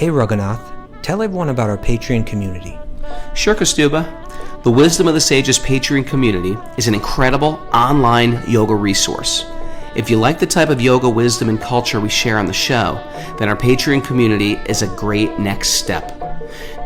Hey Raghunath, tell everyone about our Patreon community. Sure, Kaustubha. The Wisdom of the Sages Patreon community is an incredible online yoga resource. If you like the type of yoga wisdom and culture we share on the show, then our Patreon community is a great next step.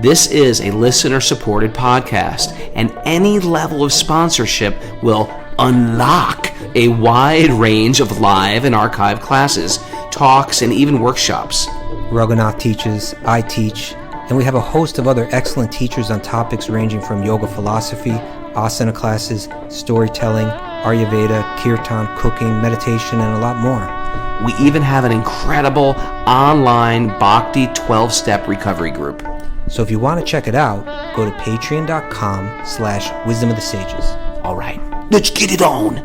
This is a listener-supported podcast, and any level of sponsorship will unlock a wide range of live and archived classes, talks, and even workshops. Raghunath teaches, I teach, and we have a host of other excellent teachers on topics ranging from yoga philosophy, asana classes, storytelling, Ayurveda, kirtan, cooking, meditation, and a lot more. We even have an incredible online Bhakti 12-step recovery group. So if you want to check it out, go to patreon.com/Wisdom of the Sages. All right, let's get it on.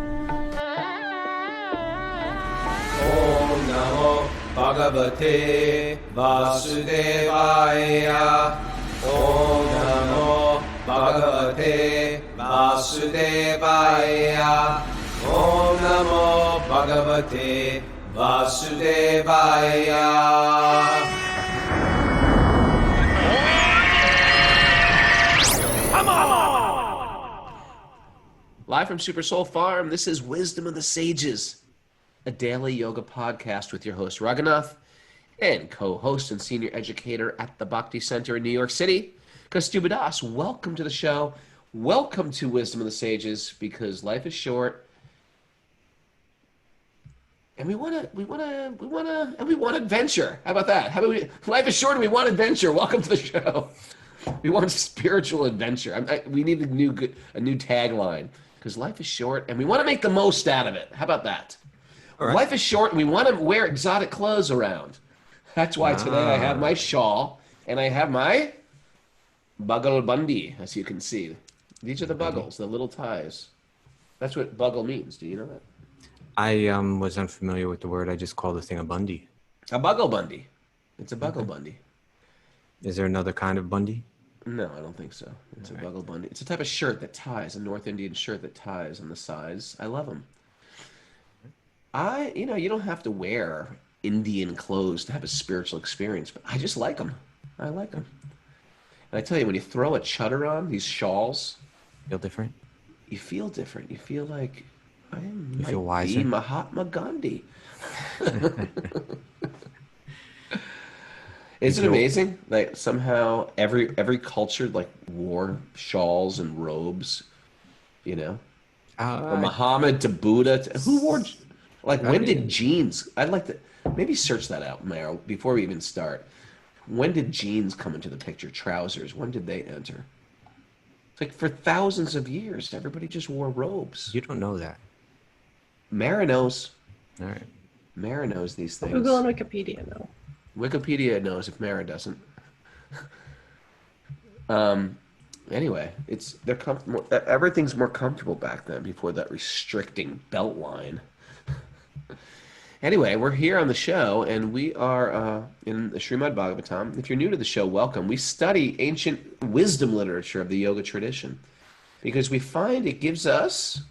Om Namo Bhagavate Vasudevaya. Om Namo Bhagavate Vasudevaya. Om Namo Bhagavate Vasudevaya. Live from Super Soul Farm, this is Wisdom of the Sages, a daily yoga podcast with your host Raghunath and co-host and senior educator at the Bhakti Center in New York City, Kaustubha Das. Welcome to the show. Welcome to Wisdom of the Sages, because life is short, and we want adventure. How about that? Life is short and we want adventure. Welcome to the show. We want spiritual adventure. We need a new tagline, because life is short and we want to make the most out of it. How about that? All right. Life is short and we want to wear exotic clothes around. That's why today I have my shawl and I have my bugle bandi, as you can see. These are the buggles, the little ties. That's what bugle means. Do you know that? I was unfamiliar with the word. I just call the thing a bandi. A bugle bandi. It's a bugle bandi. Is there another kind of bandi? No, I don't think so. It's a bugle bandi. It's a type of shirt that ties, a North Indian shirt that ties on the sides. I love them. You don't have to wear Indian clothes to have a spiritual experience, but I just like them. I like them. And I tell you, when you throw a chadar on, these shawls, Feel different? you feel different. You feel like I You feel might be wiser? Mahatma Gandhi. Isn't it amazing? Like somehow every culture like wore shawls and robes, you know? From Muhammad to Buddha. Who wore, when did jeans? I'd like to maybe search that out, Meryl, before we even start. When did jeans come into the picture? Trousers, when did they enter? It's like for thousands of years, everybody just wore robes. You don't know that. Mara knows. All right. Mara knows these things. Google and Wikipedia know. Wikipedia knows if Mara doesn't. Anyway, they're comfortable. Everything's more comfortable back then before that restricting belt line. Anyway, we're here on the show, and we are in the Srimad Bhagavatam. If you're new to the show, welcome. We study ancient wisdom literature of the yoga tradition because we find it gives us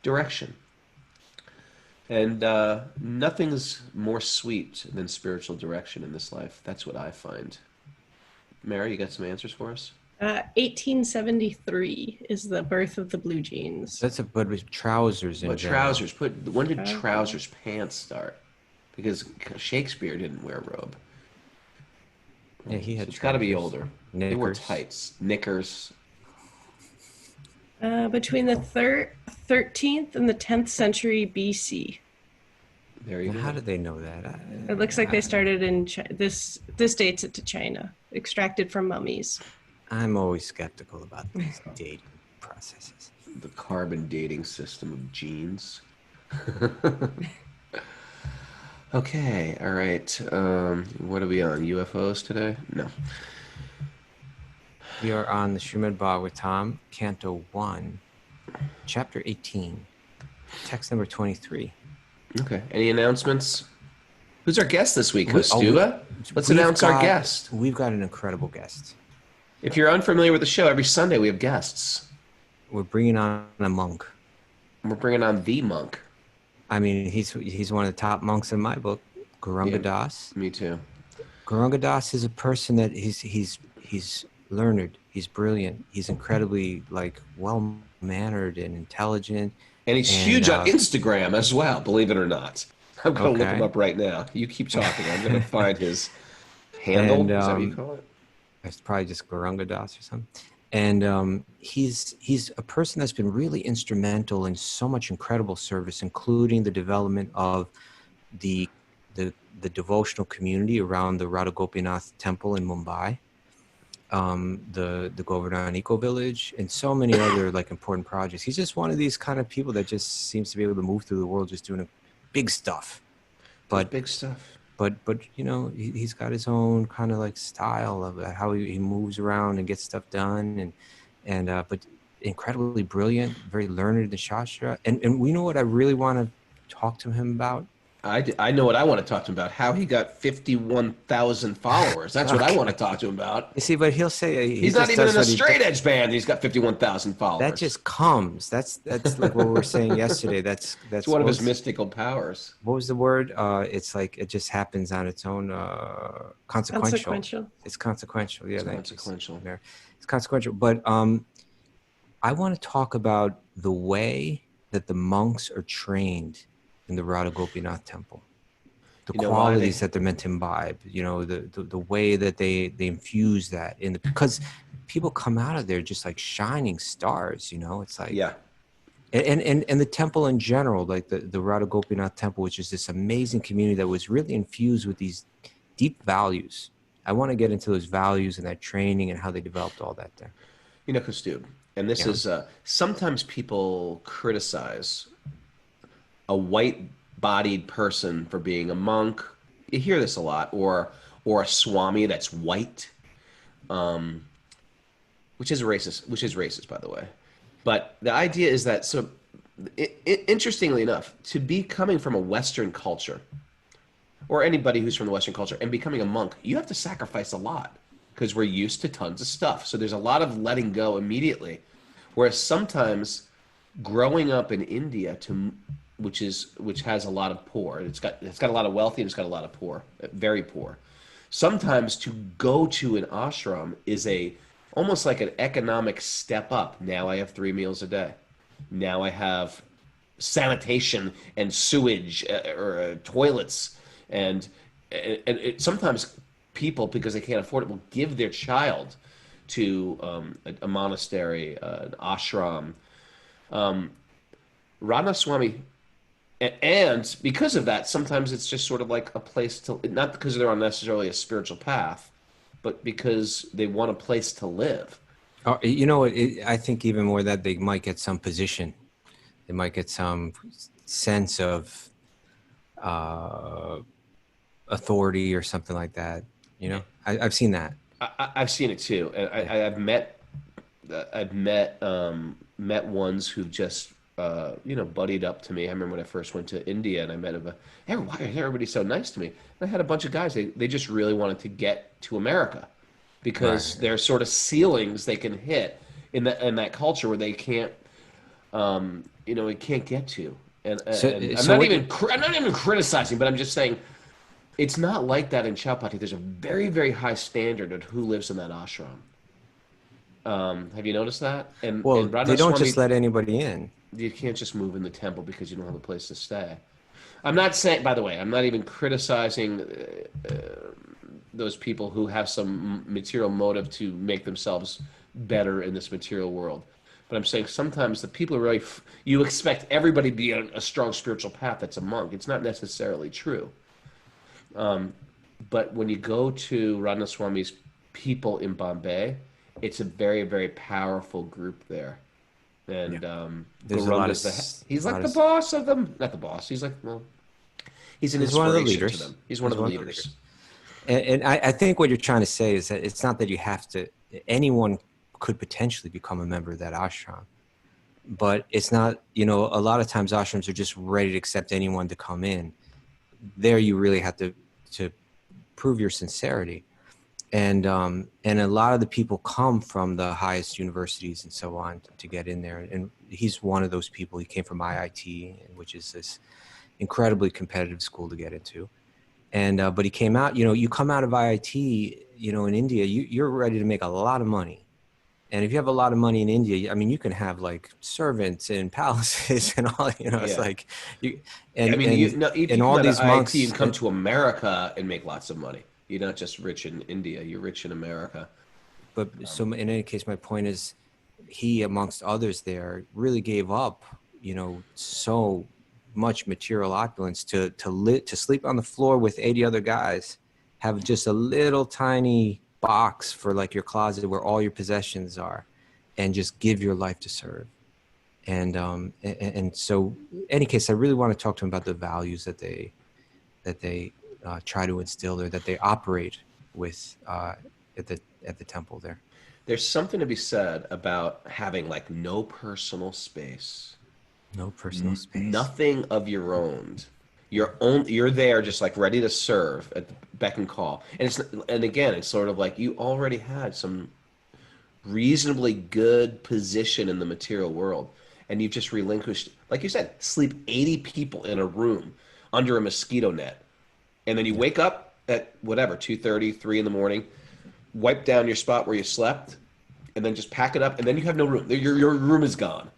direction. And nothing's more sweet than spiritual direction in this life. That's what I find. Mary, you got some answers for us? 1873 is the birth of the blue jeans. That's but with trousers in But general. trousers. When did trousers pants start? Because Shakespeare didn't wear a robe. Yeah, he had It's got to be trousers. older. They wore Knickers. tights, knickers. Between the 13th and the 10th century BC. There you Now, go. how did they know that? It looks like they started in this dates it to China, extracted from mummies. I'm always skeptical about these dating processes. The carbon dating system of genes. Okay, all right. What are we on? UFOs today? No. We are on the Srimad Bhagavatam, Canto 1, Chapter 18, text number 23. Okay. Any announcements? Who's our guest this week, We- Kaustubha? Let's We've announce our got- guest. We've got an incredible guest. If you're unfamiliar with the show, every Sunday we have guests. We're bringing on a monk. We're bringing on the monk. I mean, he's one of the top monks in my book, Gurunga Yeah. Das. Me too. Gauranga is a person that he's learned, he's brilliant, he's incredibly like well mannered and intelligent, And he's and huge on Instagram as well, believe it or not. I'm going to look him okay, up right now. You keep talking. I'm going to find his and handle. Is that what you call it? it's probably just Gauranga or something. And he's a person that's been really instrumental in so much incredible service, including the development of the the devotional community around the Radha Gopinath temple in Mumbai, the Govardhan Eco Village, and so many other like important projects. He's just one of these kind of people that just seems to be able to move through the world just doing big stuff. But Big stuff. but you know, he's got his own kind of like style of how he moves around and gets stuff done, and but incredibly brilliant, very learned in the Shastra. And we know what I really want to talk to him about. I know what I want to talk to him about. How he got 51,000 followers. That's what I want to talk to him about. You see, but he'll say He's not even in a straight edge band. And he's got 51,000 followers. That just comes. That's like what we were saying yesterday. That's one of his mystical powers. What was the word? It's like it just happens on its own. Consequential. It's consequential. Yeah, it's consequential. It's consequential. But I want to talk about the way that the monks are trained in the Radha Gopinath temple, the qualities that they're meant to imbibe, you know, the way that they infuse that in because people come out of there just like shining stars, you know, it's like, yeah. And the temple in general, like the Radha Gopinath temple, which is this amazing community that was really infused with these deep values. I want to get into those values and that training and how they developed all that there. You know, Kaustubha, and this is, sometimes people criticize a white-bodied person for being a monk. You hear this a lot, or a swami that's white, which is racist, by the way. But the idea is that, so interestingly enough, to be coming from a Western culture, or anybody who's from the Western culture, and becoming a monk, you have to sacrifice a lot because we're used to tons of stuff. So there's a lot of letting go immediately. Whereas sometimes growing up in India which has a lot of poor. It's got a lot of wealthy and it's got a lot of poor, very poor. Sometimes to go to an ashram is almost like an economic step up. Now I have 3 meals a day. Now I have sanitation and sewage or toilets, and sometimes people, because they can't afford it, will give their child to a monastery, an ashram. Radha Swami. And because of that, sometimes it's just sort of like a place to, not because they're on necessarily a spiritual path, but because they want a place to live. You know, I think even more that they might get some position. They might get some sense of authority or something like that. You know, I've seen that. I've seen it too. And I've met ones who just, buddied up to me. I remember when I first went to India and I met him. Why is everybody so nice to me? And I had a bunch of guys. They just really wanted to get to America because there's sort of ceilings they can hit in that culture where they can't, it can't get to. And I'm not even criticizing, but I'm just saying it's not like that in Chowpatty. There's a very, very high standard of who lives in that ashram. Have you noticed that? And they don't just let anybody in. You can't just move in the temple because you don't have a place to stay. I'm not saying, by the way, I'm not even criticizing those people who have some material motive to make themselves better in this material world. But I'm saying sometimes the people are really, you expect everybody to be on a strong spiritual path that's a monk. It's not necessarily true. But when you go to Radhanaswami's people in Bombay, it's a very, very powerful group there. And he's like the boss of them. Not the boss. He's like, well, he's an inspiration to them. He's one of the leaders. And I think what you're trying to say is that it's not that you have to, anyone could potentially become a member of that ashram. But it's not, a lot of times ashrams are just ready to accept anyone to come in. There you really have to prove your sincerity. And a lot of the people come from the highest universities and so on to get in there. And he's one of those people. He came from IIT, which is this incredibly competitive school to get into. And but he came out. You come out of IIT, in India, you're ready to make a lot of money. And if you have a lot of money in India, I mean, you can have like servants and palaces and all. It's Yeah. like you I mean, if you and come all out of these monks. IIT and come to America and make lots of money. You're not just rich in India, you're rich in America. But so in any case, my point is, he, amongst others there, really gave up, so much material opulence to sleep on the floor with 80 other guys, have just a little tiny box for like your closet where all your possessions are, and just give your life to serve. And so, in any case, I really want to talk to him about the values that they try to instill there, that they operate with at the temple there. There's something to be said about having like no personal space. No personal space. Nothing of your own. You're there just like ready to serve at the beck and call. And again, it's sort of like you already had some reasonably good position in the material world, and you've just relinquished, like you said, sleep 80 people in a room under a mosquito net. And then you wake up at whatever, 2:30, 3 in the morning, wipe down your spot where you slept, and then just pack it up, and then you have no room. Your room is gone.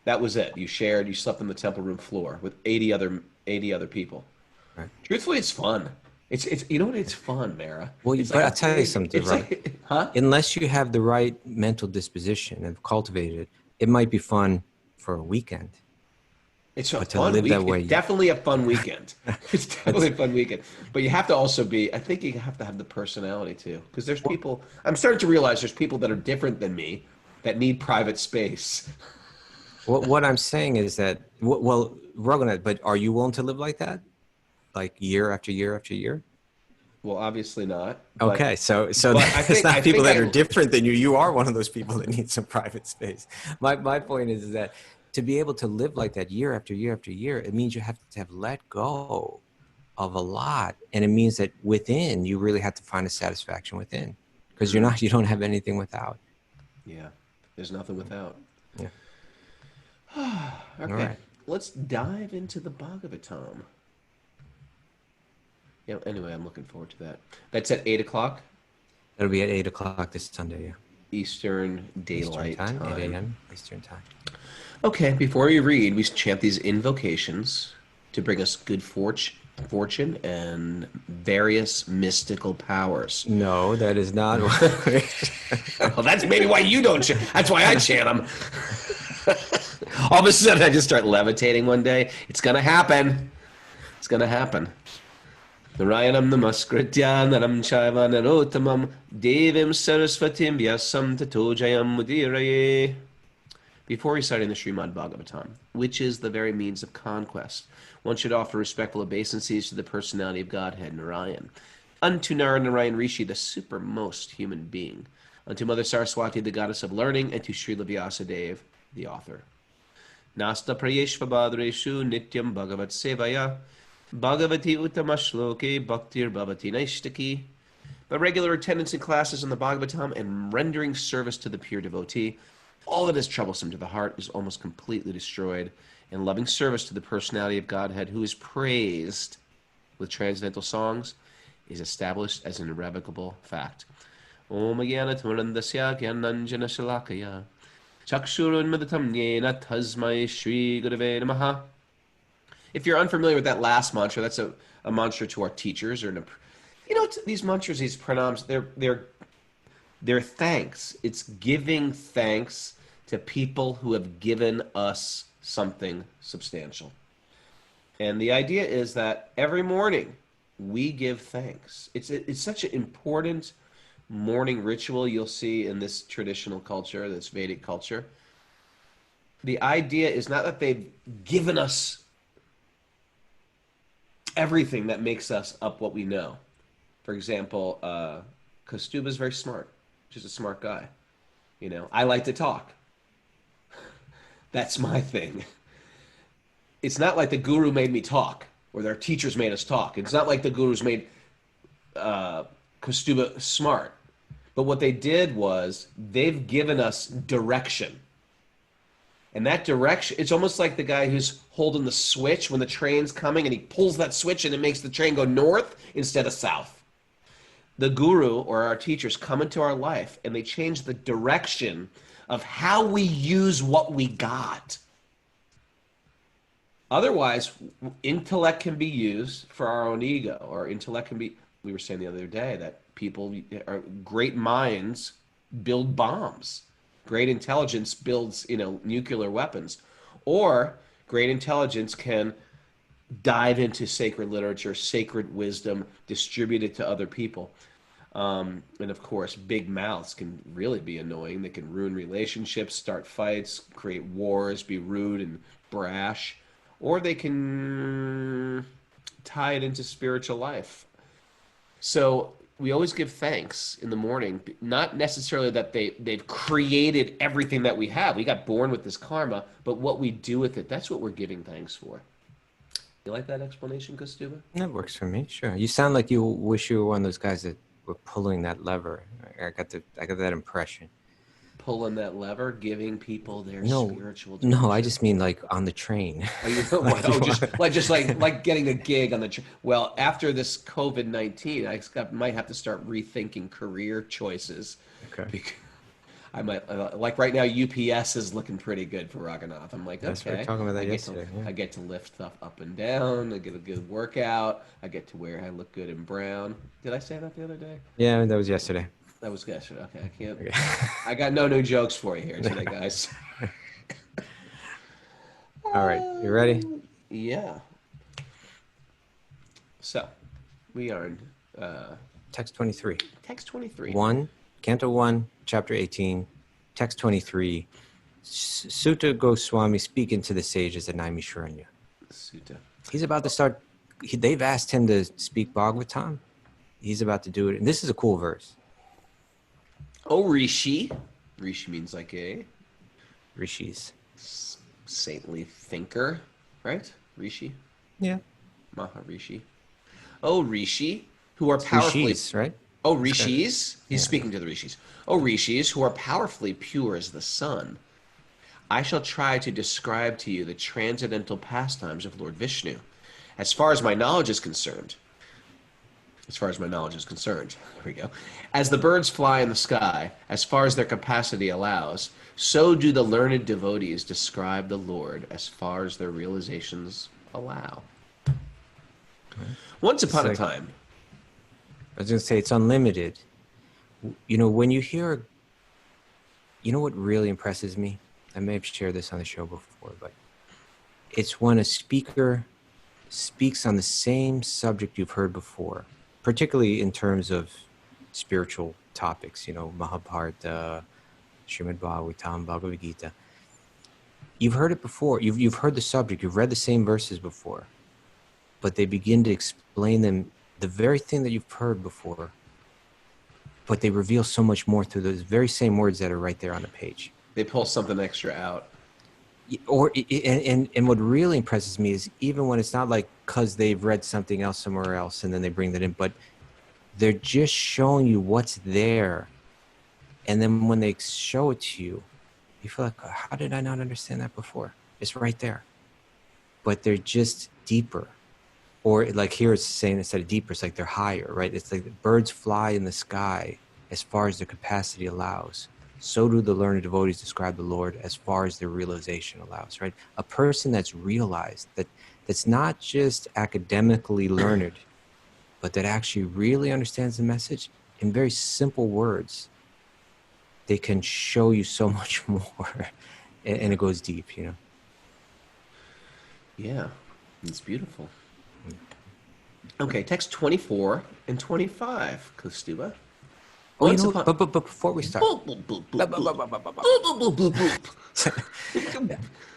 That was it. You slept on the temple room floor with 80 other people. Right. Truthfully, it's fun. It's it's fun, Mara. Well, but I'll tell you something, right? Like, huh? Unless you have the right mental disposition and cultivate it, it might be fun for a weekend. It's a But to fun live that weekend. way, Definitely a fun weekend. It's definitely a fun weekend. But you have to also I think you have to have the personality too. Because there's people, I'm starting to realize there's people that are different than me that need private space. What I'm saying is that, well, Raghunath, but are you willing to live like that? Like year after year after year? Well, obviously not. Okay, so but I it's think- not I people think that are different than you. You are one of those people that need some private space. My point is that to be able to live like that year after year after year, it means you have to have let go of a lot, and it means that within you really have to find a satisfaction within, because you don't have anything without. Yeah, there's nothing without. Yeah. Okay, All right. let's dive into the Bhagavatam. Yeah. Anyway, I'm looking forward to that. That's at 8 o'clock That'll be at 8 o'clock this Sunday. Yeah. Eastern Daylight Eastern Time. 8 a.m. Eastern time. Okay, before we read, we chant these invocations to bring us good fortune and various mystical powers. No, that is not. Well, that's maybe why you don't chant. That's why I chant them. All of a sudden, I just start levitating one day. It's going to happen. It's going to happen. Narayanam namaskritya naram chaiva narottamam devim sarasvatim vyasam tato jayam mudiraye. Before reciting the Srimad Bhagavatam, which is the very means of conquest, one should offer respectful obeisances to the personality of Godhead, Narayan, unto Narayan Rishi, the supermost human being, unto Mother Saraswati, the goddess of learning, and to Srila Vyasadeva, the author. Nasta prayeshva badreshu nityam bhagavat sevaya bhagavati utamashloke bhaktir bhavati naishtaki. By regular attendance in classes in the Bhagavatam and rendering service to the pure devotee, all that is troublesome to the heart is almost completely destroyed, and loving service to the personality of Godhead, who is praised with transcendental songs, is established as an irrevocable fact. Om Jnana Tamarandasya Jnananjana Shalakaya Chakshurunmadatam Yena Tasmai Shri Gurave Namaha. If you're unfamiliar with that last mantra, that's a mantra to our teachers, or these mantras, these pranams, they're thanks. It's giving thanks to people who have given us something substantial. And the idea is that every morning we give thanks. It's such an important morning ritual you'll see in this traditional culture, this Vedic culture. The idea is not that they've given us everything that makes us up what we know. For example, Kaustubha is very smart. Just a smart guy. I like to talk. That's my thing. It's not like the guru made me talk, or their teachers made us talk. It's not like the gurus made Kaustubha smart. But what they did was they've given us direction. And that direction, it's almost like the guy who's holding the switch when the train's coming and he pulls that switch and it makes the train go north instead of south. The guru or our teachers come into our life and they change the direction of how we use what we got. Otherwise, intellect can be used for our own ego, or intellect can be, we were saying the other day that people are great minds build bombs. Great intelligence builds, nuclear weapons, or great intelligence can dive into sacred literature, sacred wisdom, distribute it to other people. And of course, big mouths can really be annoying. They can ruin relationships, start fights, create wars, be rude and brash, or they can tie it into spiritual life. So we always give thanks in the morning, not necessarily that they've created everything that we have. We got born with this karma, but what we do with it, that's what we're giving thanks for. You like that explanation, Kaustubha? That works for me, sure. You sound like you wish you were one of those guys that were pulling that lever. I got that impression. Pulling that lever, giving people their No, spiritual no, direction. I just mean like on the train. Oh, just like getting a gig on the well, after this COVID-19, I might have to start rethinking career choices. Okay. Because I might like right now UPS is looking pretty good for Raghunath. I'm like, That's okay, we were talking about that yesterday. I get to lift stuff up and down. I get a good workout. I get to wear. I look good in brown. Did I say that the other day? Yeah, that was yesterday. That was yesterday. Okay, I can't. Okay. I got no new jokes for you here today, guys. All right, you ready? Yeah. So, we are in Text 23. text 23. 1, Canto 1, Chapter 18, Text 23. Sutta Goswami speaking to the sages at Naimisharanya. Sutta. He's about to start. They've asked him to speak Bhagavatam. He's about to do it. And this is a cool verse. Oh, Rishi. Rishi means like a Rishis. saintly thinker, right? Rishi. Yeah. Maharishi. Oh, Rishi, who are powerfully... Rishis, right? Oh, Rishis? He's speaking to the Rishis. Oh, Rishis, who are powerfully pure as the sun. I shall try to describe to you the transcendental pastimes of Lord Vishnu. As far as my knowledge is concerned, here we go. As the birds fly in the sky, as far as their capacity allows, so do the learned devotees describe the Lord as far as their realizations allow. Once upon a time. I was going to say it's unlimited. When you hear, what really impresses me? I may have shared this on the show before, but it's when a speaker speaks on the same subject you've heard before, particularly in terms of spiritual topics, Mahabharata, Srimad Bhagavatam, Bhagavad Gita. You've heard it before. You've heard the subject. You've read the same verses before, but they begin to explain them, the very thing that you've heard before, but they reveal so much more through those very same words that are right there on the page. They pull something extra out. And what really impresses me is even when it's not like because they've read something else somewhere else and then they bring that in, but they're just showing you what's there. And then when they show it to you, you feel like, how did I not understand that before? It's right there. But they're just deeper. Or like here it's saying instead of deeper, it's like they're higher, right? It's like the birds fly in the sky as far as their capacity allows. So do the learned devotees describe the Lord as far as their realization allows, right? A person that's realized, that's not just academically learned, but that actually really understands the message in very simple words, they can show you so much more, and it goes deep, Yeah, it's beautiful. Okay, text 24 and 25, Kaustubha. But before we start,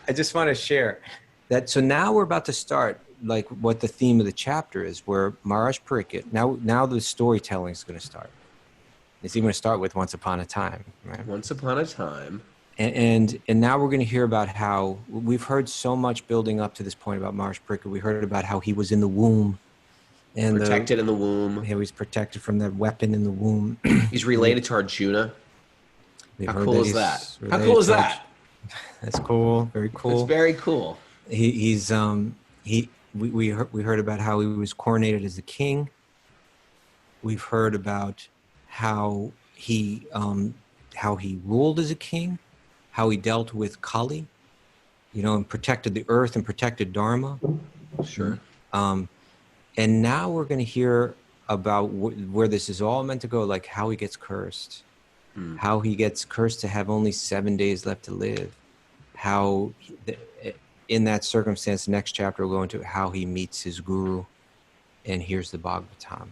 I just want to share that. So now we're about to start, like what the theme of the chapter is, where Maharaj Parikshit. Now the storytelling is going to start. It's even going to start with Once Upon a Time, right? Once upon a time. And now we're going to hear about how we've heard so much building up to this point about Maharaj Parikshit. We heard about how he was in the womb. And protected in the womb. He was protected from that weapon in the womb. He's related to Arjuna. We've How heard cool is he's that? How related cool is to that? That's cool. Very It's cool. very cool. We heard about how he was coronated as a king. We've heard about how he ruled as a king, how he dealt with Kali, and protected the earth and protected Dharma. Sure. And now we're going to hear about where this is all meant to go, like how he gets cursed, how he gets cursed to have only 7 days left to live, how in that circumstance, the next chapter we'll go into how he meets his guru and hears the Bhagavatam.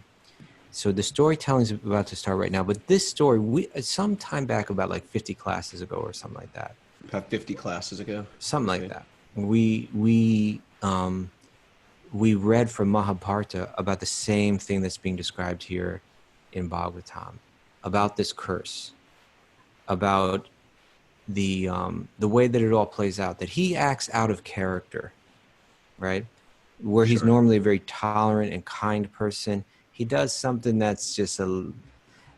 So the storytelling is about to start right now, but this story, some time back, about like 50 classes ago or something like that. About 50 classes ago. Something like that. We read from Mahabharata about the same thing that's being described here in Bhagavatam, about this curse, about the way that it all plays out, that he acts out of character, right? Where he's normally a very tolerant and kind person, he does something that's just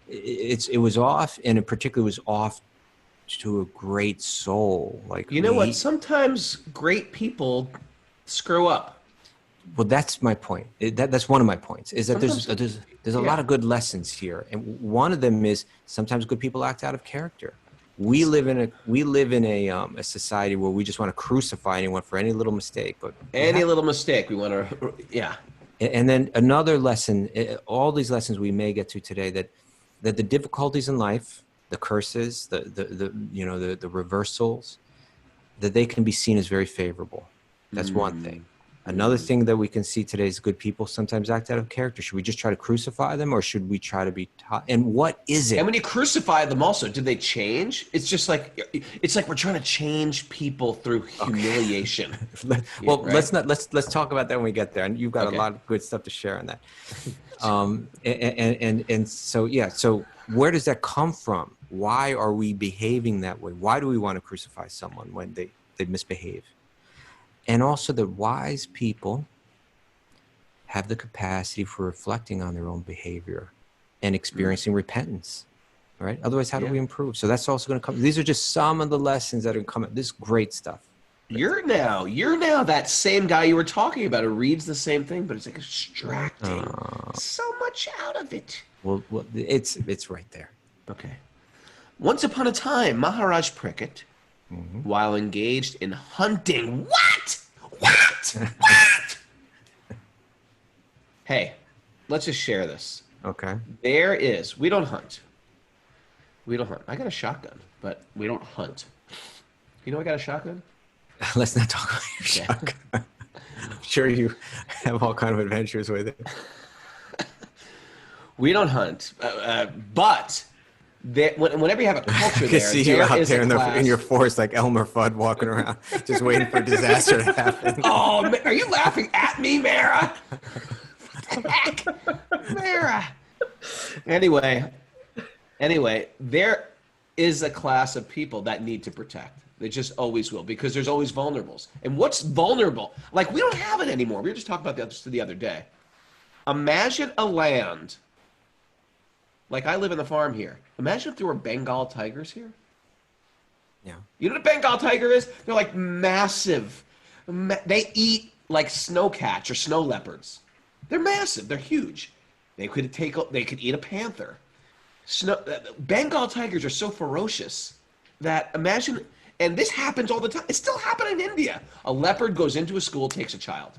it was off, and in particular was off to a great soul. Like, what? Sometimes great people screw up. Well, that's my point. That's one of my points. Is that there's a lot of good lessons here, and one of them is sometimes good people act out of character. We live in a society where we just want to crucify anyone for any little mistake. But any little mistake, we want to, yeah. And then another lesson, all these lessons we may get to today, that the difficulties in life, the curses, the reversals, that they can be seen as very favorable. That's one thing. Another thing that we can see today is good people sometimes act out of character. Should we just try to crucify them, or should we try to be taught? And what is it? And when you crucify them also, did they change? It's just like, we're trying to change people through humiliation. Well, right? let's talk about that when we get there. And you've got a lot of good stuff to share on that. So where does that come from? Why are we behaving that way? Why do we want to crucify someone when they misbehave? And also, the wise people have the capacity for reflecting on their own behavior and experiencing repentance, right? Otherwise, how do we improve? So that's also going to come. These are just some of the lessons that are coming. This is great stuff. You're now that same guy you were talking about who reads the same thing, but it's like extracting so much out of it. Well, it's right there. Okay. Once upon a time, Maharaj Parikshit, while engaged in hunting. What? Hey, let's just share this. Okay. We don't hunt. I got a shotgun, but we don't hunt. You know I got a shotgun? Let's not talk about your shotgun. I'm sure you have all kind of adventures with it. We don't hunt, but whenever you have a culture I can see you out there in your forest like Elmer Fudd walking around, just waiting for disaster to happen. Oh, are you laughing at me, Mara? Heck, Mara. Anyway, there is a class of people that need to protect. They just always will, because there's always vulnerables. And what's vulnerable? Like, we don't have it anymore. We were just talking about this the other day. Imagine a land. Like, I live in the farm here. Imagine if there were Bengal tigers here. Yeah. You know what a Bengal tiger is? They're like massive. They eat like snowcats or snow leopards. They're massive. They're huge. They could eat a panther. Bengal tigers are so ferocious that imagine, and this happens all the time. It's still happening in India. A leopard goes into a school, takes a child.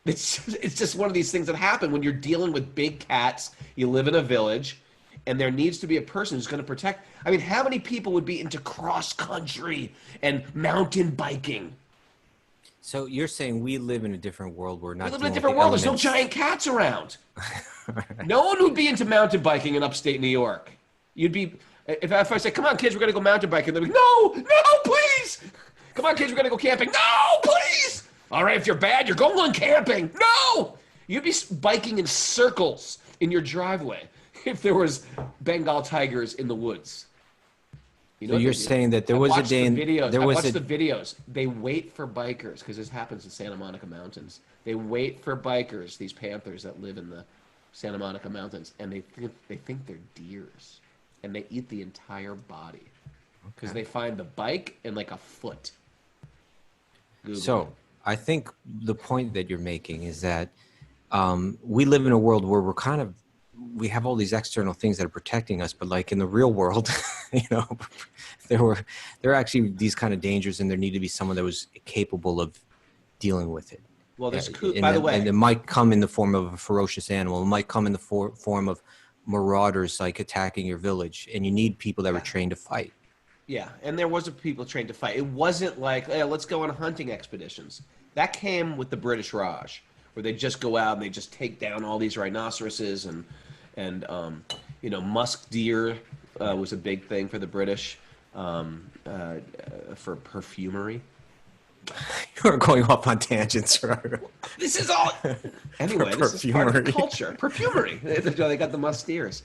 It's just one of these things that happen when you're dealing with big cats. You live in a village, and there needs to be a person who's going to protect. I mean, how many people would be into cross country and mountain biking? So you're saying we live in a different world. We live in a different world. There's no giant cats around. No one would be into mountain biking in upstate New York. You'd be, if I say, come on, kids, we're going to go mountain biking, they'd be like, no, please. Come on, kids, we're going to go camping. No, please. All right, if you're bad, you're going camping. No! You'd be biking in circles in your driveway if there was Bengal tigers in the woods. You know, so you're saying that there was a day in... I watched the videos. They wait for bikers, because this happens in Santa Monica Mountains. They wait for bikers, these panthers that live in the Santa Monica Mountains, and they think they're deers, and they eat the entire body. because they find the bike and like a foot. Google So it. I think the point that you're making is that we live in a world where we have all these external things that are protecting us, but like in the real world, there are actually these kind of dangers, and there need to be someone that was capable of dealing with it. Well, there's And it might come in the form of a ferocious animal. It might come in the form of marauders like attacking your village, and you need people that were trained to fight. Yeah, and there was people trained to fight. It wasn't like, hey, let's go on hunting expeditions. That came with the British Raj, where they just go out and they just take down all these rhinoceroses and musk deer was a big thing for the British for perfumery. You're going off on tangents, right? This is all. Anyway, this is part of the culture. Perfumery. They got the musk deers,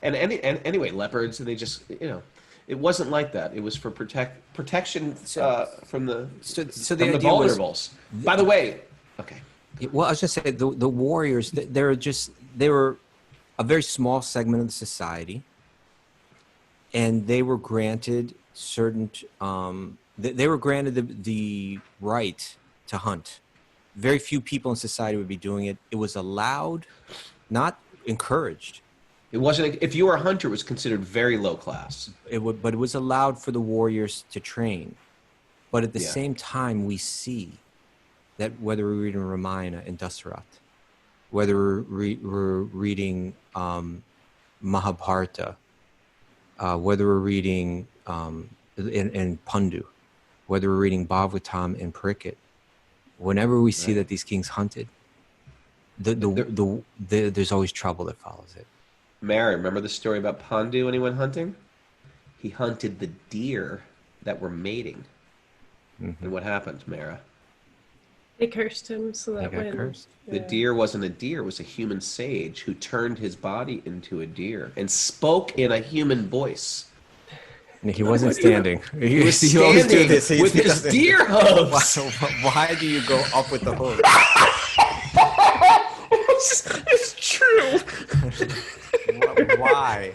and anyway, leopards. And they just it wasn't like that. It was for protection from the vulnerables. By the way, okay. Well, I was just saying the warriors. They were a very small segment of the society, and they were granted certain. They were granted the right to hunt. Very few people in society would be doing it. It was allowed, not encouraged. It wasn't. If you were a hunter, it was considered very low class. But it was allowed for the warriors to train. But at the same time, we see that whether we're reading Ramayana and Dasarath, whether we're reading Mahabharata, whether we're reading in Pandu, whether we're reading Bhagavatam and Parikshit, whenever we see that these kings hunted, there's always trouble that follows it. Mary, remember the story about Pandu when he went hunting? He hunted the deer that were mating. Mm-hmm. And what happened, Mara? They cursed him, so that got cursed. The deer wasn't a deer, it was a human sage who turned his body into a deer and spoke in a human voice. He wasn't standing. He was standing with his deer hooves. Why do you go up with the hooves? It's true. Why?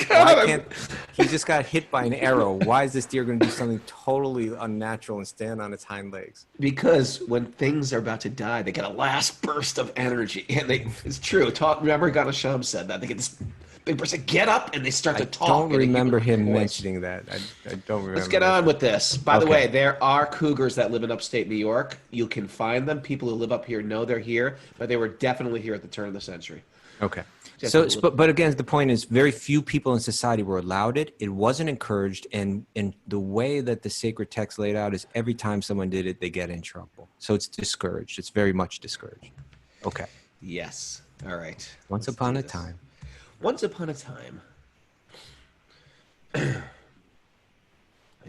Why can't he just got hit by an arrow? Why is this deer going to do something totally unnatural and stand on its hind legs? Because when things are about to die, they get a last burst of energy, and it's true. Remember, Ganesham said that they get this big burst. Get up, and they start to talk. I don't remember him mentioning that. I don't remember. Let's get on with this. By the way, there are cougars that live in upstate New York. You can find them. People who live up here know they're here, but they were definitely here at the turn of the century. Okay. But again, the point is, very few people in society were allowed it. It wasn't encouraged, and the way that the sacred text laid out is every time someone did it, they get in trouble. So it's discouraged. It's very much discouraged. Okay. Yes. All right. Once upon a time. Once upon a time. I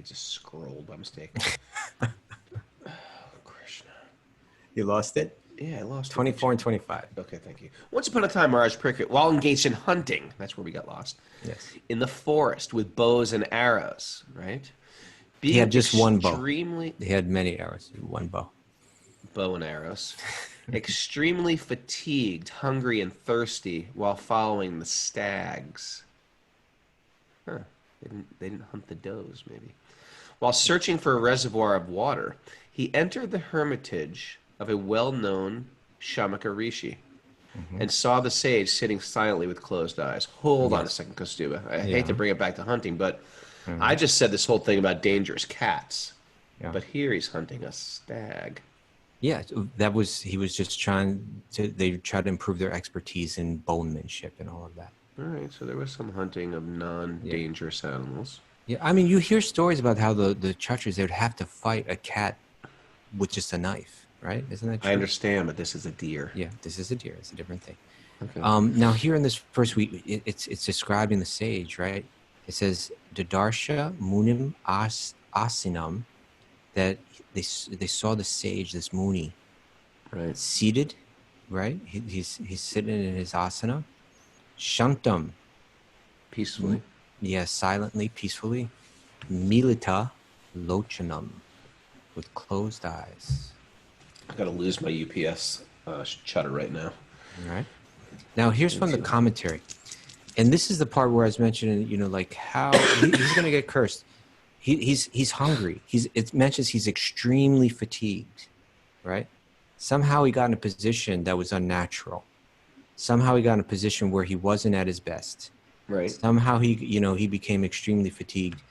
just scrolled by mistake. Oh, Krishna. You lost it? Yeah, I lost 24 and 25. Okay, thank you. Once upon a time, Maharaj Parikshit, while engaged in hunting, that's where we got lost. Yes. In the forest with bows and arrows, right? He had just one bow. He had many arrows, one bow. Bow and arrows. Extremely fatigued, hungry, and thirsty while following the stags. Huh. They didn't hunt the does, maybe. While searching for a reservoir of water, he entered the hermitage of a well-known Shamaka Rishi, and saw the sage sitting silently with closed eyes. Hold on a second, Kaustubha. I hate to bring it back to hunting, but I just said this whole thing about dangerous cats. Yeah. But here he's hunting a stag. Yeah, he was just they tried to improve their expertise in bowmanship and all of that. All right, so there was some hunting of non-dangerous animals. Yeah, I mean, you hear stories about how the Chhatris, they would have to fight a cat with just a knife. Right? Isn't that true? I understand, but this is a deer. Yeah, this is a deer. It's a different thing. Okay. Now, here in this first week, it's describing the sage, right? It says, Dadarsha Munim Asinam, that they saw the sage, this Muni, right, seated, right? He's sitting in his asana, Shantam, peacefully. Yeah, silently, peacefully. Milita Lochanam, with closed eyes. I gotta lose my UPS shutter right now. All right. Now here's from the commentary, and this is the part where I was mentioning, like how he's going to get cursed. He's hungry. It mentions he's extremely fatigued, right? Somehow he got in a position that was unnatural. Somehow he got in a position where he wasn't at his best. Right. Somehow he became extremely fatigued.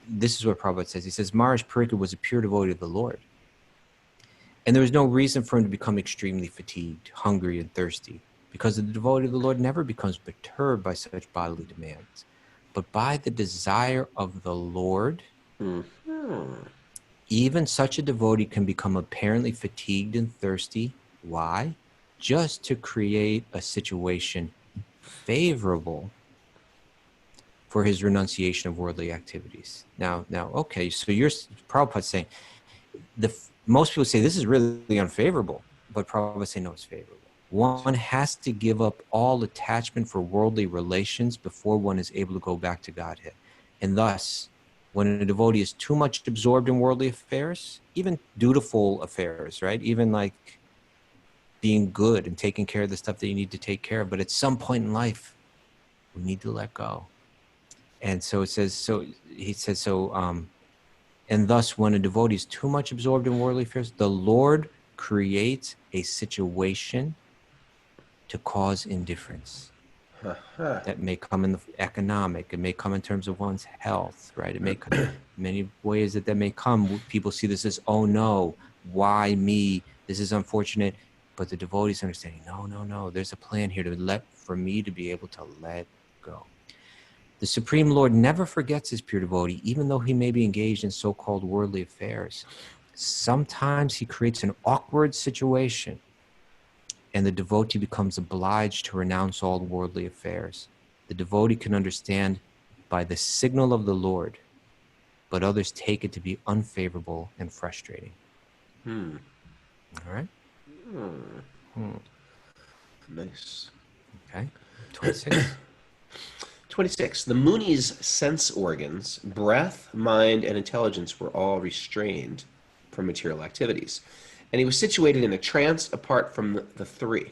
This is what Prabhupada says. He says, Maharaj Parikshit was a pure devotee of the Lord. And there was no reason for him to become extremely fatigued, hungry, and thirsty, because the devotee of the Lord never becomes perturbed by such bodily demands. But by the desire of the Lord, even such a devotee can become apparently fatigued and thirsty. Why? Just to create a situation favorable for his renunciation of worldly activities. Now, okay, so you're Prabhupada's saying most people say this is really unfavorable, but Prabhupada say no, it's favorable. One has to give up all attachment for worldly relations before one is able to go back to Godhead. And thus, when a devotee is too much absorbed in worldly affairs, even dutiful affairs, right? Even like being good and taking care of the stuff that you need to take care of, but at some point in life, we need to let go. And so it says, and thus when a devotee is too much absorbed in worldly affairs, the Lord creates a situation to cause indifference. That may come in the economic, it may come in terms of one's health, right? It may come in many ways that may come. People see this as, oh no, why me? This is unfortunate. But the devotees understanding, no, there's a plan here for me to be able to let go. The Supreme Lord never forgets his pure devotee, even though he may be engaged in so-called worldly affairs. Sometimes he creates an awkward situation, and the devotee becomes obliged to renounce all worldly affairs. The devotee can understand by the signal of the Lord, but others take it to be unfavorable and frustrating. All right? Nice. Okay. 26. 26. The Muni's sense organs, breath, mind, and intelligence were all restrained from material activities. And he was situated in a trance apart from the three: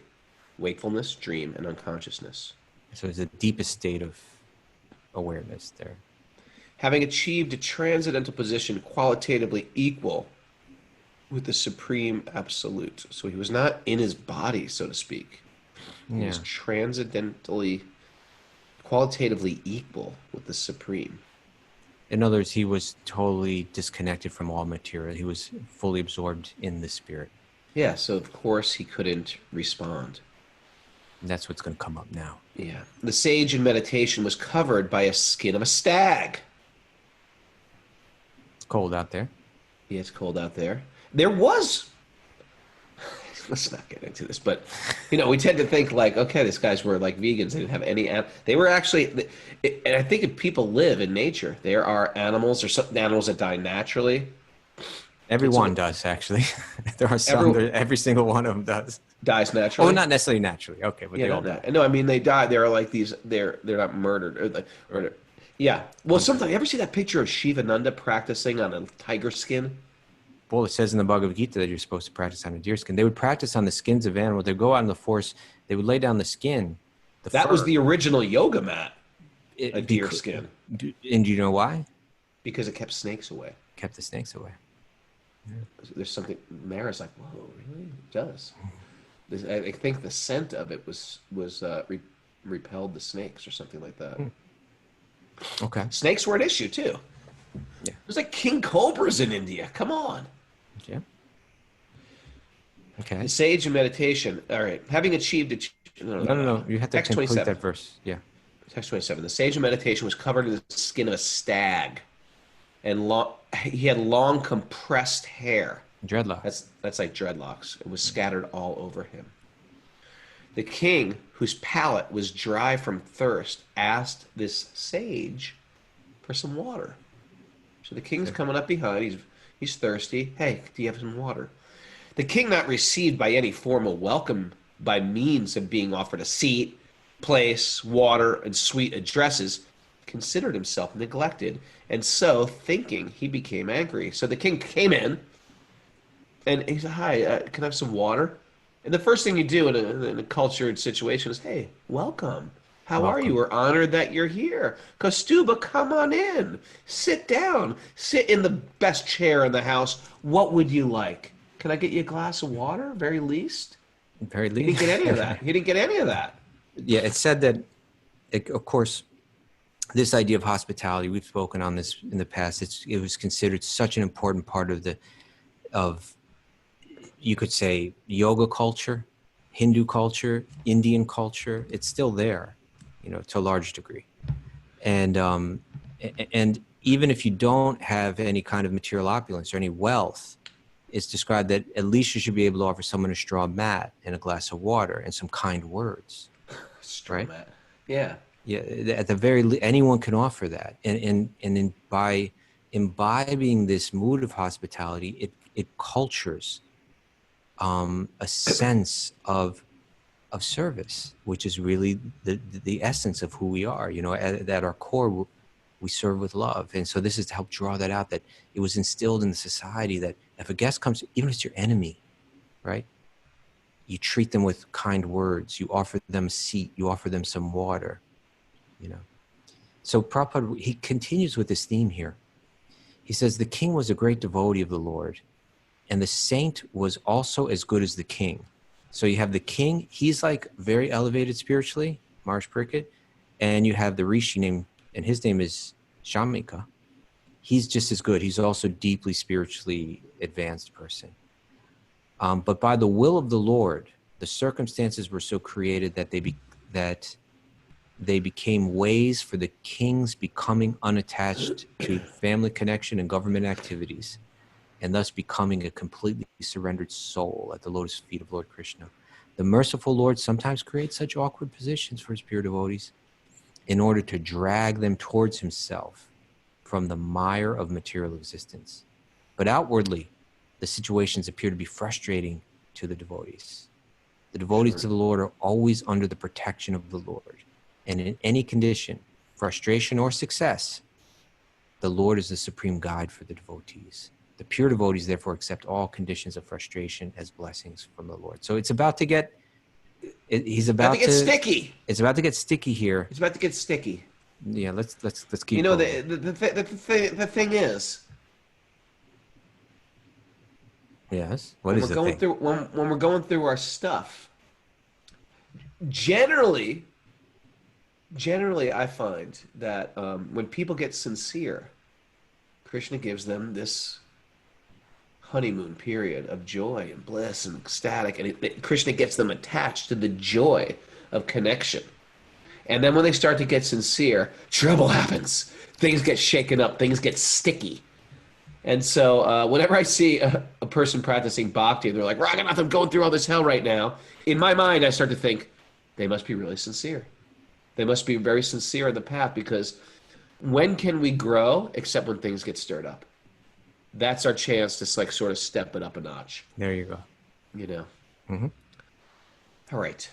wakefulness, dream, and unconsciousness. So it's the deepest state of awareness there. Having achieved a transcendental position qualitatively equal with the Supreme Absolute. So he was not in his body, so to speak. He was transcendentally, qualitatively equal with the Supreme. In other words, he was totally disconnected from all material. He was fully absorbed in the spirit. Yeah, so of course he couldn't respond. And that's what's going to come up now. Yeah. The sage in meditation was covered by a skin of a stag. It's cold out there. Yeah, it's cold out there. There was... Let's not get into this, but, we tend to think like, okay, these guys were like vegans. They didn't have any... They were actually... And I think if people live in nature, there are animals or some animals that die naturally. Everyone does, actually. There are some, every single one of them does. Dies naturally? Oh, not necessarily naturally. Okay, but they all die. No, I mean, they die. They're like these... They're not murdered. Yeah. Well, sometimes... You ever see that picture of Shivananda practicing on a tiger skin? Well, it says in the Bhagavad Gita that you're supposed to practice on a deer skin. They would practice on the skins of animals. They'd go out in the forest. They would lay down the skin. That was the original yoga mat, a deer skin. And do you know why? Because it kept snakes away. Kept the snakes away. Yeah. There's something... Mara's like, whoa, really? It does. I think the scent of it repelled the snakes or something like that. Okay. Snakes were an issue, too. Yeah. There's like king cobras in India. Come on. Yeah. Okay. The sage in meditation. All right. Having achieved... No. You have to complete that verse. Yeah. Text 27. The sage in meditation was covered in the skin of a stag. And he had long compressed hair. Dreadlocks. That's like dreadlocks. It was scattered all over him. The king, whose palate was dry from thirst, asked this sage for some water. So the king's coming up behind. He's thirsty. Hey, do you have some water? The king, not received by any formal welcome by means of being offered a seat, place, water, and sweet addresses, considered himself neglected. And so, thinking, he became angry. So the king came in, and he said, hi, can I have some water? And the first thing you do in a cultured situation is, hey, welcome. How are you? Welcome. We're honored that you're here. Kaustubha, come on in. Sit down. Sit in the best chair in the house. What would you like? Can I get you a glass of water, very least? Very He didn't least. get any of that. He didn't get any of that. Yeah, it's said that, of course, this idea of hospitality, we've spoken on this in the past. It was considered such an important part of you could say yoga culture, Hindu culture, Indian culture. It's still there, to a large degree. And even if you don't have any kind of material opulence or any wealth, it's described that at least you should be able to offer someone a straw mat and a glass of water and some kind words. Straw Right? mat. Yeah. Yeah, at the very least, anyone can offer that, and by imbibing this mood of hospitality, it cultures a sense of service, which is really the essence of who we are. At our core, we serve with love, and so this is to help draw that out. That it was instilled in the society that if a guest comes, even if it's your enemy, right? You treat them with kind words. You offer them a seat. You offer them some water. So Prabhupada, he continues with this theme here. He says, the king was a great devotee of the Lord, and the saint was also as good as the king. So you have the king, he's like very elevated spiritually, Maharaj Parikshit, and you have the rishi name, and his name is Shamika. He's just as good. He's also deeply spiritually advanced person. But by the will of the Lord, the circumstances were so created that they became ways for the king's becoming unattached to family connection and government activities, and thus becoming a completely surrendered soul at the lotus feet of Lord Krishna. The merciful Lord sometimes creates such awkward positions for his pure devotees in order to drag them towards himself from the mire of material existence. But outwardly, the situations appear to be frustrating to the devotees. The devotees of the Lord are always under the protection of the Lord. And in any condition, frustration or success, the Lord is the supreme guide for the devotees. The pure devotees therefore accept all conditions of frustration as blessings from the Lord. So it's about to get, he's about to get sticky. It's about to get sticky here. It's about to get sticky. Yeah, let's keep. The thing is, yes. What is the thing? When we're going through our stuff, generally, I find that when people get sincere, Krishna gives them this honeymoon period of joy and bliss and ecstatic, and Krishna gets them attached to the joy of connection. And then when they start to get sincere, trouble happens. Things get shaken up. Things get sticky. And so whenever I see a person practicing bhakti, they're like, Raghunath, I'm going through all this hell right now. In my mind, I start to think, they must be really sincere. They must be very sincere in the path, because when can we grow except when things get stirred up? That's our chance to sort of step it up a notch. There you go. Mm-hmm. All right.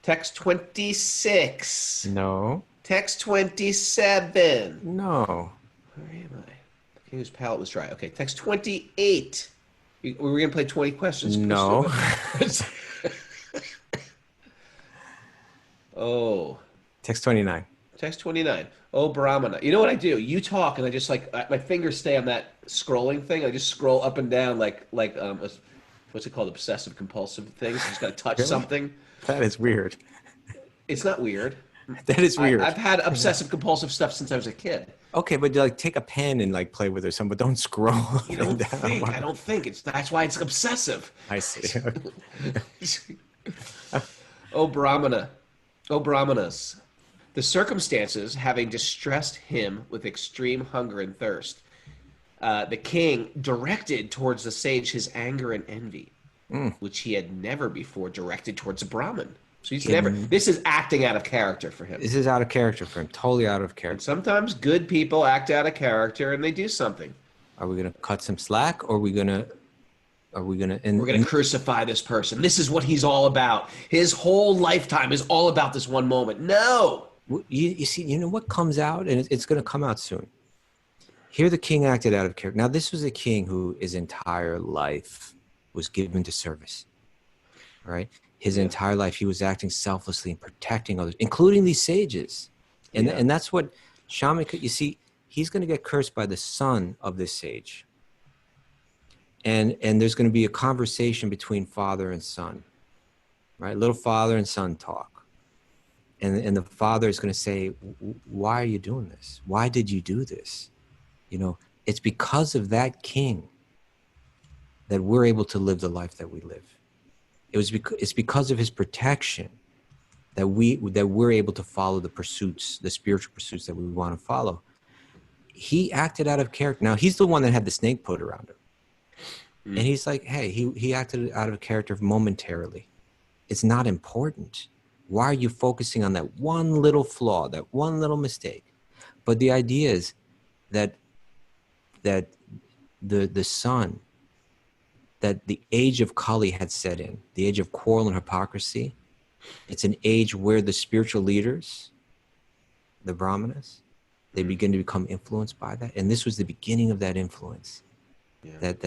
Text 26. No. Text 27. No. Where am I? Okay, whose palate was dry. Okay, text 28. We're going to play 20 questions. No. Oh. Text 29. Text 29. Oh, Brahmana. You know what I do? You talk, and I just my fingers stay on that scrolling thing. I just scroll up and down like what's it called? Obsessive compulsive things. You just got to touch Really? something. That is weird. It's not weird. That is weird. I've had obsessive compulsive stuff since I was a kid. Okay, but take a pen and play with it or something, but don't scroll up You don't and down. think. I don't think. That's why it's obsessive. I see. O Brahmana, O Brahmanas, the circumstances having distressed him with extreme hunger and thirst, the king directed towards the sage his anger and envy, which he had never before directed towards a Brahmin. So he's never. This is acting out of character for him. This is out of character for him. Totally out of And character. sometimes good people act out of character and they do something. Are we gonna cut some slack, or are we gonna? We're going to crucify this person. This is what he's all about. His whole lifetime is all about this one moment. No. You see, what comes out, and it's going to come out soon. Here, the king acted out of character. Now, this was a king who his entire life was given to service. All right, His entire life, he was acting selflessly and protecting others, including these sages. And that's what shaman, you see, he's going to get cursed by the son of this sage. And there's going to be a conversation between father and son, right? Little father and son talk. And the father is going to say, why are you doing this? Why did you do this? You know, it's because of that king that we're able to live the life that we live. It's because of his protection that we're able to follow the pursuits, the spiritual pursuits that we want to follow. He acted out of character. Now, he's the one that had the snake put around him. And he's like, hey, he acted out of character momentarily. It's not important. Why are you focusing on that one little flaw, that one little mistake? But the idea is that the son, that the age of Kali had set in, the age of quarrel and hypocrisy. It's an age where the spiritual leaders, the brahmanas, they begin to become influenced by that. And this was the beginning of that influence. Yeah. That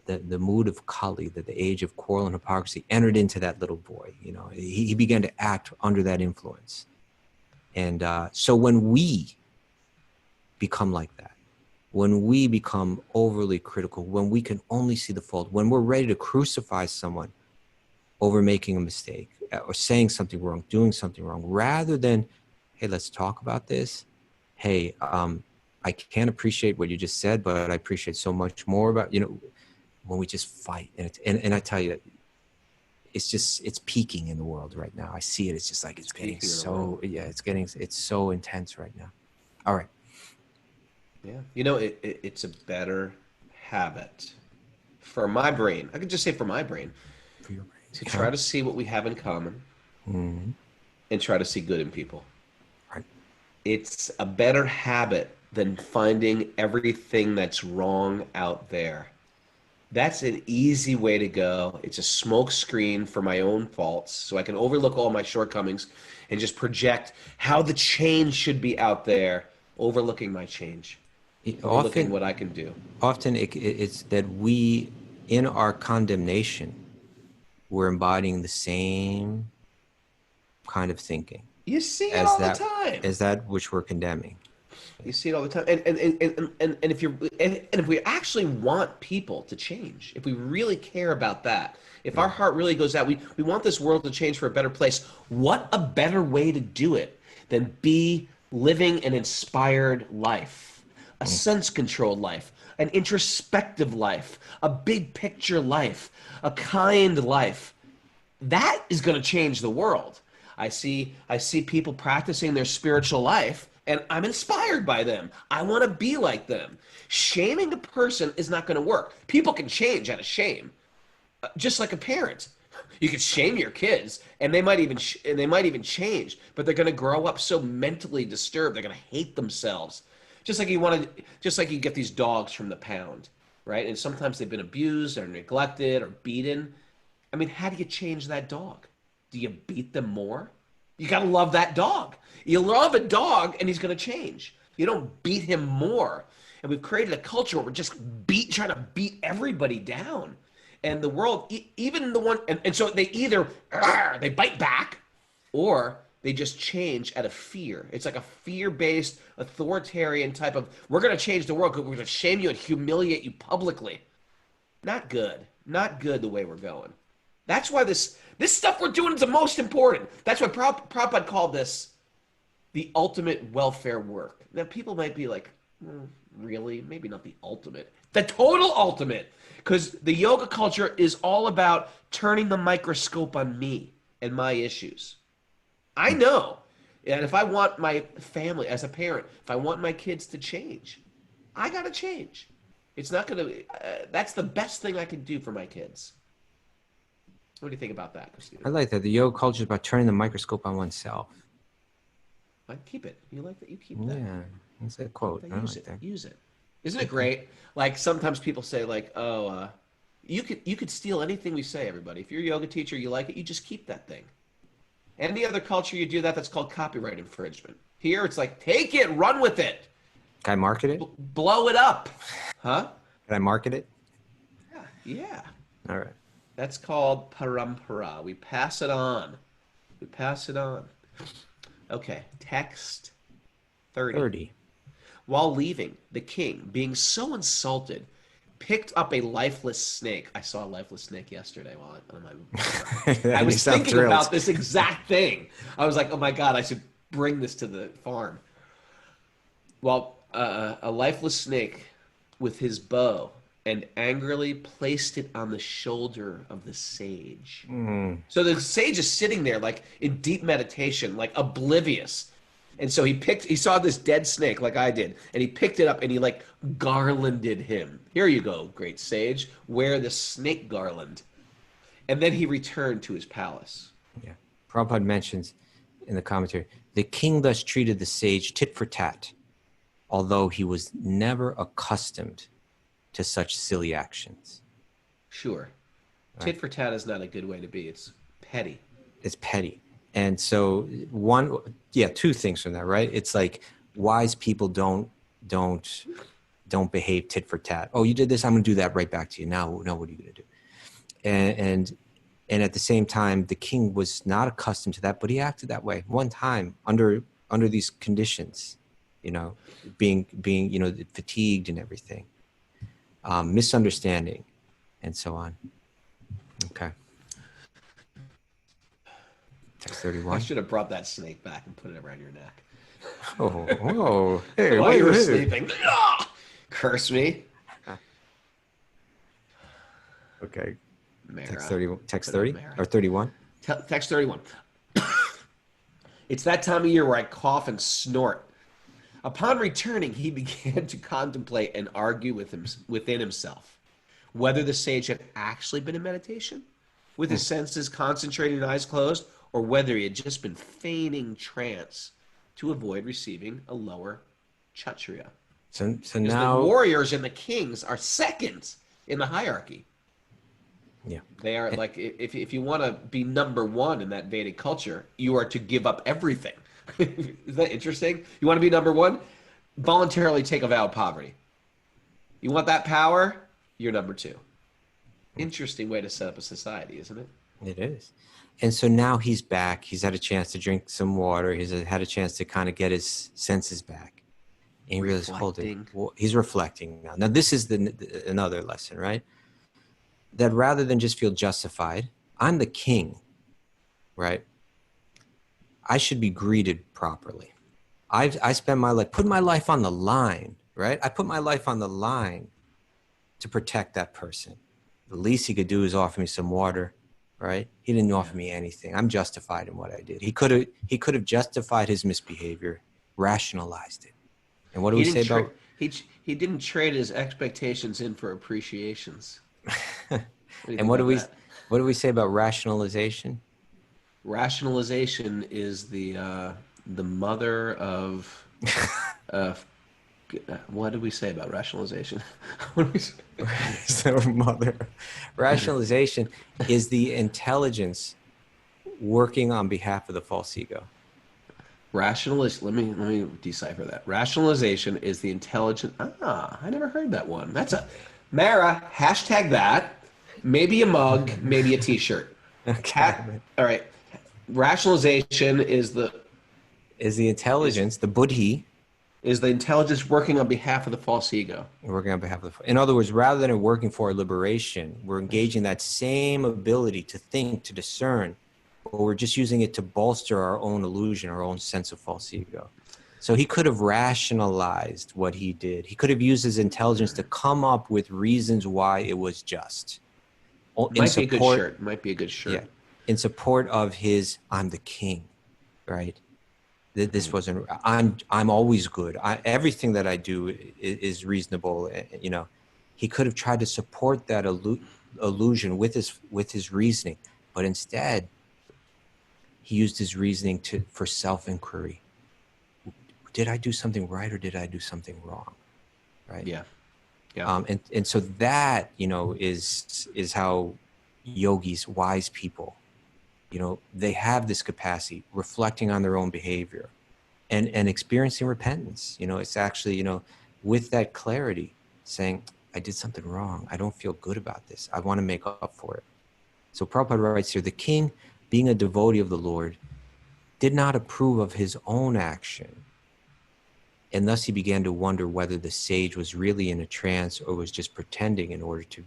the mood of Kali, that the age of quarrel and hypocrisy entered into that little boy. You know, he began to act under that influence. And so when we become like that, when we become overly critical, when we can only see the fault, when we're ready to crucify someone over making a mistake or saying something wrong, doing something wrong, rather than, hey, let's talk about this. Hey, I can't appreciate what you just said, but I appreciate so much more about, you know, when we just fight. And I tell you, it's peaking in the world right now. I see it. It's just like, it's getting so, it's so intense right now. All right. Yeah. You know, it's a better habit for my brain. I could just say for my brain. For your brain. To try to see what we have in common and try to see good in people. Right. It's a better habit than finding everything that's wrong out there. That's an easy way to go. It's a smoke screen for my own faults, so I can overlook all my shortcomings and just project how the change should be out there, overlooking my change, overlooking what I can do. Often it's that we, in our condemnation, we're embodying the same kind of thinking. You see it all the time. As that which we're condemning. You see it all the time. And if we actually want people to change, if we really care about that, if our heart really goes out, we want this world to change for a better place, what a better way to do it than be living an inspired life, a sense-controlled life, an introspective life, a big picture life, a kind life. That is going to change the world. I see people practicing their spiritual life, and I'm inspired by them. I want to be like them. Shaming a person is not going to work. People can change out of shame, just like a parent. You can shame your kids, and they might even change, but they're going to grow up so mentally disturbed they're going to hate themselves. Just like you get these dogs from the pound, right? And sometimes they've been abused or neglected or beaten. I mean, how do you change that dog? Do you beat them more? You got to love that dog. You love a dog and he's going to change. You don't beat him more. And we've created a culture where we're just trying to beat everybody down. And the world, even the one, and so they either, they bite back or they just change out of fear. It's like a fear-based, authoritarian type of, we're going to change the world because we're going to shame you and humiliate you publicly. Not good. Not good the way we're going. That's why this stuff we're doing is the most important. That's why Prabhupada called this the ultimate welfare work. Now, people might be like, really? Maybe not the ultimate. The total ultimate. Because the yoga culture is all about turning the microscope on me and my issues. I know. And if I want my family, as a parent, if I want my kids to change, I got to change. It's not going to, that's the best thing I can do for my kids. What do you think about that, Christina? I like that. The yoga culture is about turning the microscope on oneself. I keep it. You like that? You keep that. Yeah, that's a quote. I Use like that. Use it. Isn't it great? Like sometimes people say, like, "Oh, you could steal anything we say." Everybody, if you're a yoga teacher, you like it, you just keep that thing. Any other culture you do that, that's called copyright infringement. Here, it's like, take it, run with it. Can I market it? Blow it up, huh? Can I market it? Yeah. All right. That's called parampara. We pass it on. We pass it on. Okay, text 30. 30. While leaving, the king, being so insulted, picked up a lifeless snake. I saw a lifeless snake yesterday while on my. I was thinking about this exact thing. I was like, "Oh my god, I should bring this to the farm." Well, a lifeless snake with his bow, and angrily placed it on the shoulder of the sage. So the sage is sitting there like in deep meditation, like oblivious. And so he saw this dead snake like I did, and he picked it up and he like garlanded him. Here you go, great sage, wear the snake garland. And then he returned to his palace. Yeah. Prabhupada mentions in the commentary, the king thus treated the sage tit for tat, although he was never accustomed to such silly actions. Sure. Tit for tat is not a good way to be. It's petty. It's petty. And so two things from that, right? It's like wise people don't behave tit for tat. Oh, you did this, I'm going to do that right back to you. Now what are you going to do? And at the same time, the king was not accustomed to that, but he acted that way one time under these conditions, being fatigued and everything, misunderstanding, and so on. Okay. Text 31. I should have brought that snake back and put it around your neck. Oh, hey, while you were sleeping. Curse me. Okay. Mara. Text 30 or 31? Text 31. It's that time of year where I cough and snort. Upon returning, he began to contemplate and argue within himself whether the sage had actually been in meditation, with his senses concentrated and eyes closed, or whether he had just been feigning trance to avoid receiving a lower kshatriya. So Because now the warriors and the kings are second in the hierarchy. Yeah. They are like, if you want to be number one in that Vedic culture, you are to give up everything. Is that interesting? You want to be number one? Voluntarily take a vow of poverty. You want that power? You're number two. Interesting way to set up a society, isn't it? It is. And so now he's back. He's had a chance to drink some water. He's had a chance to kind of get his senses back. And he realizes, hold it. Well, he's reflecting now. Now, this is another lesson, right? That rather than just feel justified, I'm the king, right? I should be greeted properly. I spend my life, put my life on the line, right? I put my life on the line to protect that person. The least he could do is offer me some water, right? He didn't offer me anything. I'm justified in what I did. He could have justified his misbehavior, rationalized it. And what do we say about? He didn't trade his expectations in for appreciations. And what do we say about rationalization? Rationalization is the mother of what did we say about rationalization? So rationalization is the intelligence working on behalf of the false ego. Let me decipher that. Rationalization is the intelligent. I never heard that one. That's a Mara, hashtag that. Maybe a mug, maybe a t-shirt. Okay. All right. Rationalization is the intelligence, the buddhi. Is the intelligence working on behalf of the false ego. Working on behalf of in other words, rather than working for our liberation, we're engaging that same ability to think, to discern, but we're just using it to bolster our own illusion, our own sense of false ego. So he could have rationalized what he did. He could have used his intelligence to come up with reasons why it was just. Might be a good shirt. Yeah, in support of his, I'm the king, right? This wasn't. I'm always good. Everything that I do is reasonable. He could have tried to support that illusion with his reasoning, but instead, he used his reasoning for self-inquiry. Did I do something right or did I do something wrong? Right. Yeah. And so that is how yogis, wise people, they have this capacity, reflecting on their own behavior and experiencing repentance. It's actually, with that clarity saying, I did something wrong. I don't feel good about this. I want to make up for it. So Prabhupada writes here, the king, being a devotee of the Lord, did not approve of his own action. And thus he began to wonder whether the sage was really in a trance or was just pretending in order to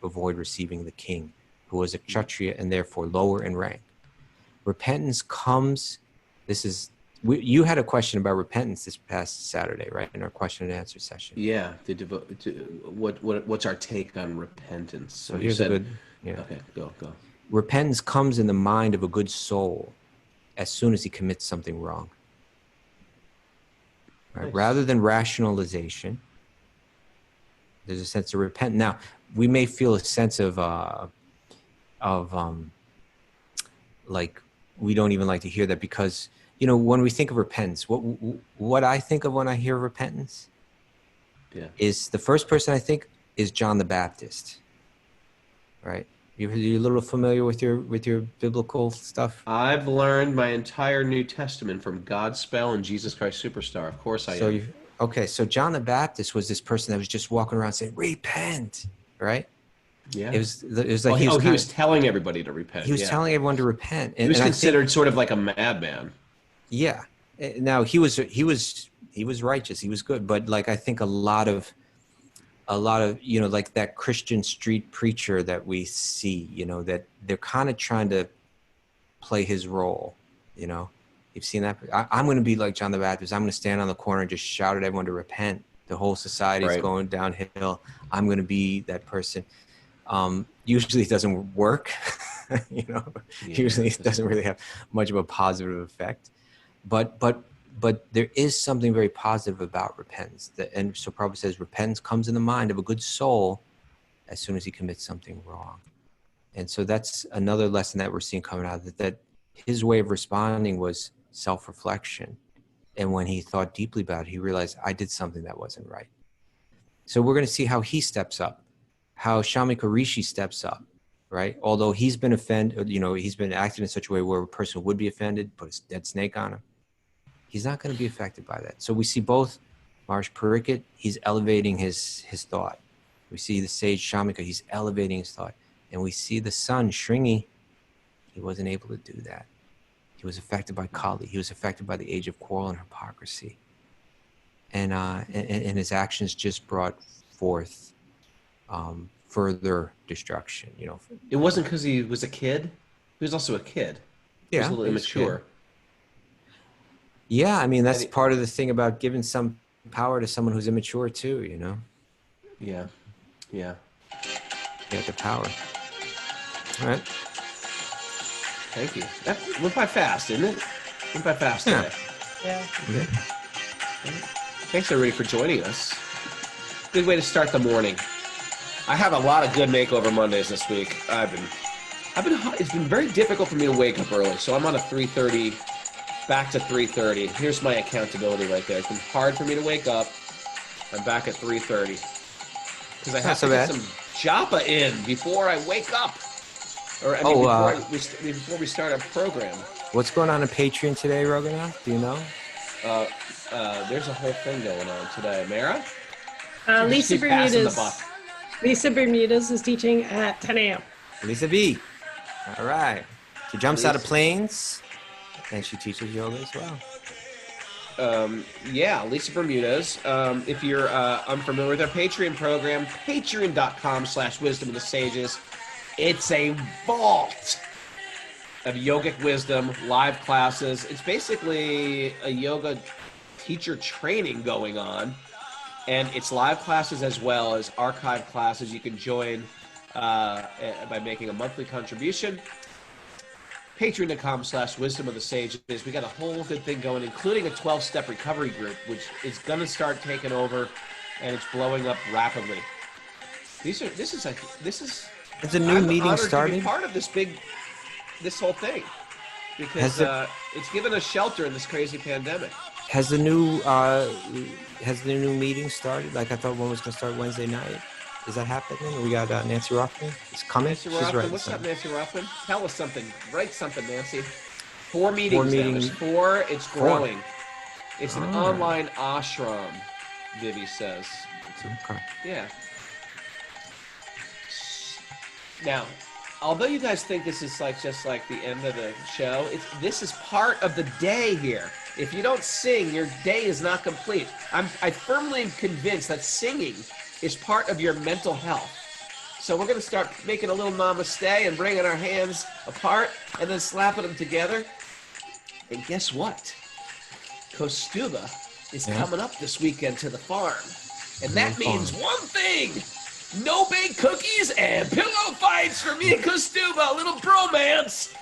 avoid receiving the king, who was a Kshatriya and therefore lower in rank. Repentance comes, you had a question about repentance this past Saturday, right? In our question and answer session. Yeah. What's our take on repentance? So here's a good, Okay, go. Repentance comes in the mind of a good soul as soon as he commits something wrong. Right? Nice. Rather than rationalization, there's a sense of repent. Now, we may feel a sense of like, we don't even like to hear that because, when we think of repentance, what I think of when I hear repentance is the first person I think is John the Baptist, right? You're a little familiar with your biblical stuff? I've learned my entire New Testament from Godspell and Jesus Christ Superstar. Of course I am. Okay, so John the Baptist was this person that was just walking around saying, repent, right? Yeah. It was like he was telling everybody to repent. He was telling everyone to repent. He was considered sort of like a madman. Yeah. Now he was righteous. He was good. But like, I think a lot of, like that Christian street preacher that we see, that they're kind of trying to play his role, You've seen that? I'm going to be like John the Baptist. I'm going to stand on the corner and just shout at everyone to repent. The whole society is going downhill. I'm going to be that person. Usually it doesn't work, Usually it doesn't really have much of a positive effect. But there is something very positive about repentance. And so Prabhupada says, repentance comes in the mind of a good soul as soon as he commits something wrong. And so that's another lesson that we're seeing coming out of it, that his way of responding was self-reflection. And when he thought deeply about it, he realized, I did something that wasn't right. So we're going to see how he steps up, how Shamika Rishi steps up, right? Although he's been offended, he's been acting in such a way where a person would be offended, put a dead snake on him. He's not going to be affected by that. So we see both Maharaj Parikshit, he's elevating his thought. We see the sage Shamika, he's elevating his thought. And we see the son, Shringi, he wasn't able to do that. He was affected by Kali. He was affected by the age of quarrel and hypocrisy. And his actions just brought forth further destruction. It wasn't because he was a kid. He was also a kid. He was a little immature. Yeah, I mean, that's part of the thing about giving some power to someone who's immature too, Yeah. You get the power. All right. Thank you. That went by fast, didn't it? Went by fast today. Yeah. Okay. Thanks everybody for joining us. Good way to start the morning. I have a lot of good makeover Mondays this week. It's been very difficult for me to wake up early, so I'm on a 3:30, back to 3:30. Here's my accountability right there. It's been hard for me to wake up. I'm back at 3:30 because I have to get some japa in before I wake up. Before we start our program. What's going on Patreon today, Raghunath? Do you know? There's a whole thing going on today. Mara? Lisa Bermudez is teaching at 10 a.m. Lisa B. All right. She jumps out of planes, and she teaches yoga as well. Lisa Bermudez. If you're unfamiliar with our Patreon program, patreon.com/wisdom of the sages. It's a vault of yogic wisdom, live classes. It's basically a yoga teacher training going on. And it's live classes as well as archive classes. You can join by making a monthly contribution. Patreon.com/wisdom of the sages. We got a whole good thing going, including a 12-step recovery group, which is going to start taking over, and it's blowing up rapidly. This is Has a new meeting started? To be part of this whole thing, because it's given us shelter in this crazy pandemic. Has the new meeting started? Like I thought one was going to start Wednesday night. Is that happening? We got Nancy Ruffin. It's coming. Nancy Ruffin, what's up, Nancy Ruffin? Tell us something. Write something, Nancy. 4 meetings. There's 4. It's growing. 4. It's an online ashram. Vivi says. Okay. Yeah. Now, although you guys think this is like just like the end of the show, this is part of the day here. If you don't sing, your day is not complete. I firmly am convinced that singing is part of your mental health. So we're going to start making a little namaste and bringing our hands apart and then slapping them together. And guess what? Kaustubha is coming up this weekend to the farm. And that means one thing. No baked cookies and pillow fights for me and Kaustubha. A little bromance.